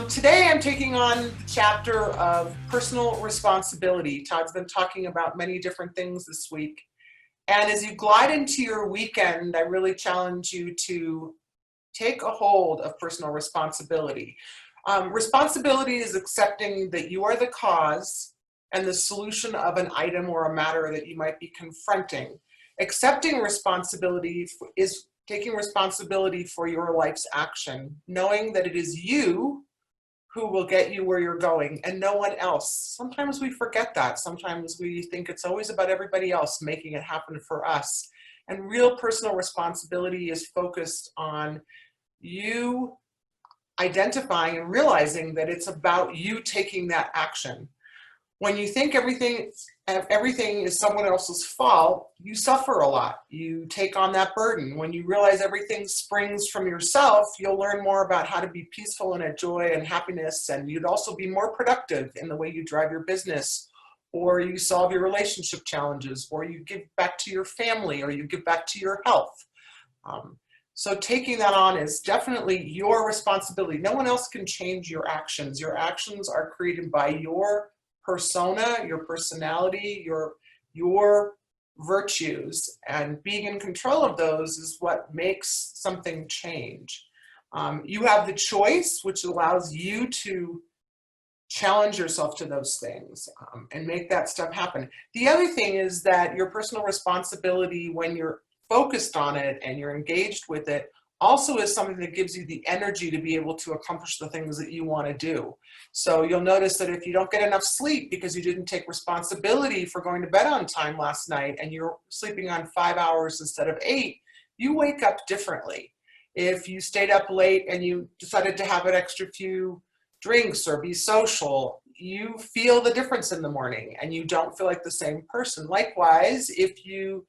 Today I'm taking on the chapter of personal responsibility. Todd's been talking about many different things this week. And as you glide into your weekend, I really challenge you to take a hold of personal responsibility. Responsibility is accepting that you are the cause and the solution of an item or a matter that you might be confronting. Accepting responsibility is taking responsibility for your life's action, knowing that it is you who will get you where you're going and no one else. Sometimes we forget that. Sometimes we think it's always about everybody else making it happen for us. And real personal responsibility is focused on you identifying and realizing that it's about you taking that action. When you think everything is someone else's fault, you suffer a lot. You take on that burden. When you realize everything springs from yourself, you'll learn more about how to be peaceful and at joy and happiness, and you'd also be more productive in the way you drive your business, or you solve your relationship challenges, or you give back to your family, or you give back to your health. So taking that on is definitely your responsibility. No one else can change your actions. Your actions are created by your persona, your personality, your virtues, and being in control of those is what makes something change. You have the choice, which allows you to challenge yourself to those things and make that stuff happen. The other thing is that your personal responsibility, when you're focused on it and you're engaged with it, also is something that gives you the energy to be able to accomplish the things that you want to do. So you'll notice that if you don't get enough sleep because you didn't take responsibility for going to bed on time last night and you're sleeping on 5 hours instead of 8, you wake up differently. If you stayed up late and you decided to have an extra few drinks or be social, you feel the difference in the morning and you don't feel like the same person. Likewise, if you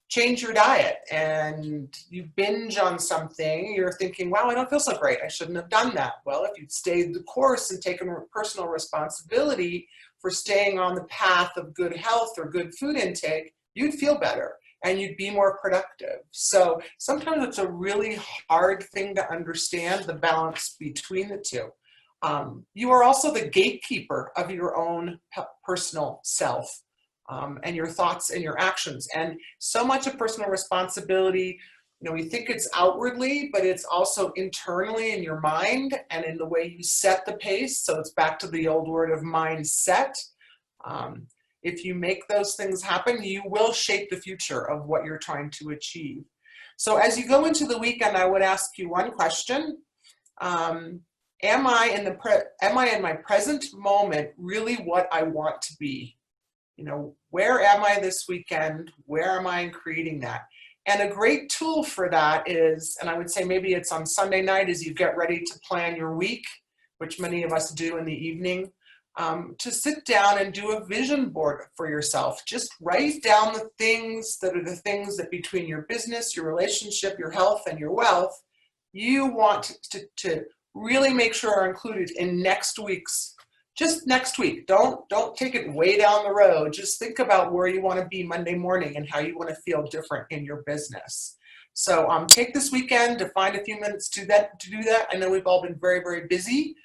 change your diet and you binge on something, you're thinking, wow, I don't feel so great. I shouldn't have done that. Well, if you'd stayed the course and taken personal responsibility for staying on the path of good health or good food intake, you'd feel better and you'd be more productive. So sometimes it's a really hard thing to understand, the balance between the two. You are also the gatekeeper of your own personal self. And your thoughts and your actions. And so much of personal responsibility, we think it's outwardly, but it's also internally in your mind and in the way you set the pace. So it's back to the old word of mindset. If you make those things happen, you will shape the future of what you're trying to achieve. So as you go into the weekend, I would ask you one question. Am I in my present moment really what I want to be? Where am I this weekend? Where am I in creating that? And a great tool for that is, and I would say maybe it's on Sunday night as you get ready to plan your week, which many of us do in the evening, to sit down and do a vision board for yourself. Just write down the things that between your business, your relationship, your health, and your wealth, you want to really make sure are included in next week's. Just next week. Don't take it way down the road. Just think about where you want to be Monday morning and how you want to feel different in your business. So take this weekend to find a few minutes to do that. I know we've all been very, very busy.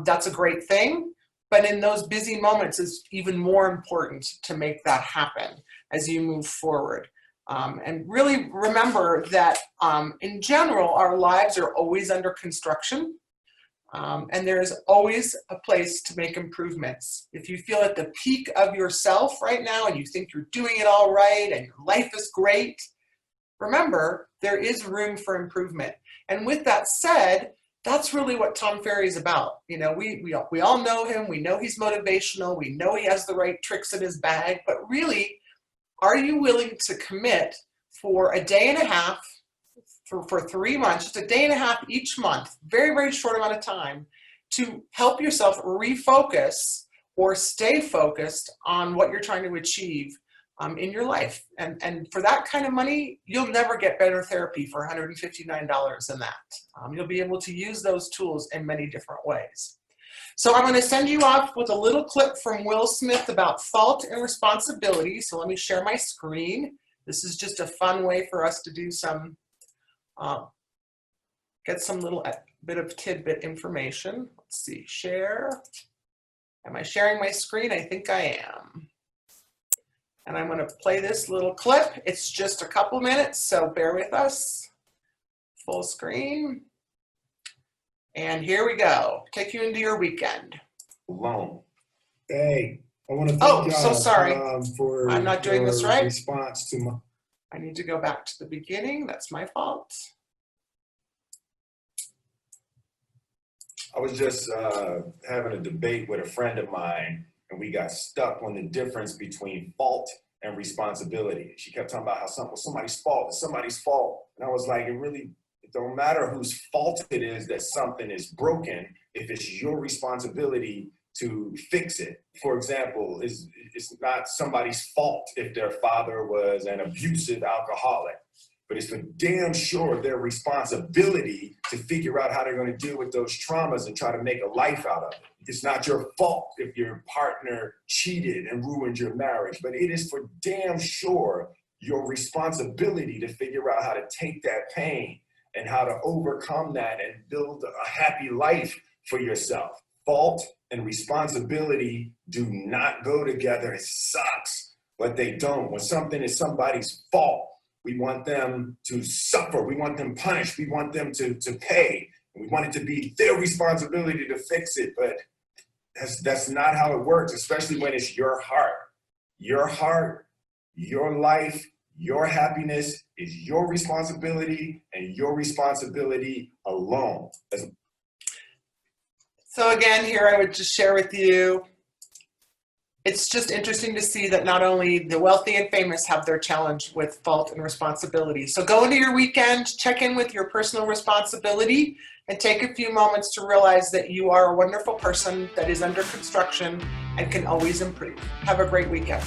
That's a great thing. But in those busy moments, it's even more important to make that happen as you move forward. And really remember that in general, our lives are always under construction. And there's always a place to make improvements. If you feel at the peak of yourself right now and you think you're doing it all right and your life is great, remember, there is room for improvement. And with that said, that's really what Tom Ferry is about. We all know him. We know he's motivational. We know he has the right tricks in his bag. But really, are you willing to commit for a day and a half, for 3 months, just a day and a half each month, very, very short amount of time, to help yourself refocus or stay focused on what you're trying to achieve in your life. And for that kind of money, you'll never get better therapy for $159 than that. You'll be able to use those tools in many different ways. So I'm going to send you off with a little clip from Will Smith about fault and responsibility. So let me share my screen. This is just a fun way for us to do some get some little bit of tidbit information. Let's see, share. Am I sharing my screen? I think I am. And I'm going to play this little clip. It's just a couple minutes, so bear with us. Full screen. And here we go. Take you into your weekend. Alone. Hey, I want to thank y'all so sorry. For I'm not doing this your right. response to my. I need to go back to the beginning. That's my fault. I was just having a debate with a friend of mine, and we got stuck on the difference between fault and responsibility. She kept talking about how something was somebody's fault, it's somebody's fault. And I was like, it don't matter whose fault it is that something is broken if it's your responsibility to fix it. For example, it's not somebody's fault if their father was an abusive alcoholic, but it's for damn sure their responsibility to figure out how they're going to deal with those traumas and try to make a life out of it. It's not your fault if your partner cheated and ruined your marriage, but it is for damn sure your responsibility to figure out how to take that pain and how to overcome that and build a happy life for yourself. Fault and responsibility do not go together. It sucks, but they don't. When something is somebody's fault, we want them to suffer. We want them punished. We want them to pay. We want it to be their responsibility to fix it, but that's not how it works, especially when it's your heart. Your heart, your life, your happiness is your responsibility and your responsibility alone. So again, here I would just share with you, it's just interesting to see that not only the wealthy and famous have their challenge with fault and responsibility. So go into your weekend, check in with your personal responsibility, and take a few moments to realize that you are a wonderful person that is under construction and can always improve. Have a great weekend.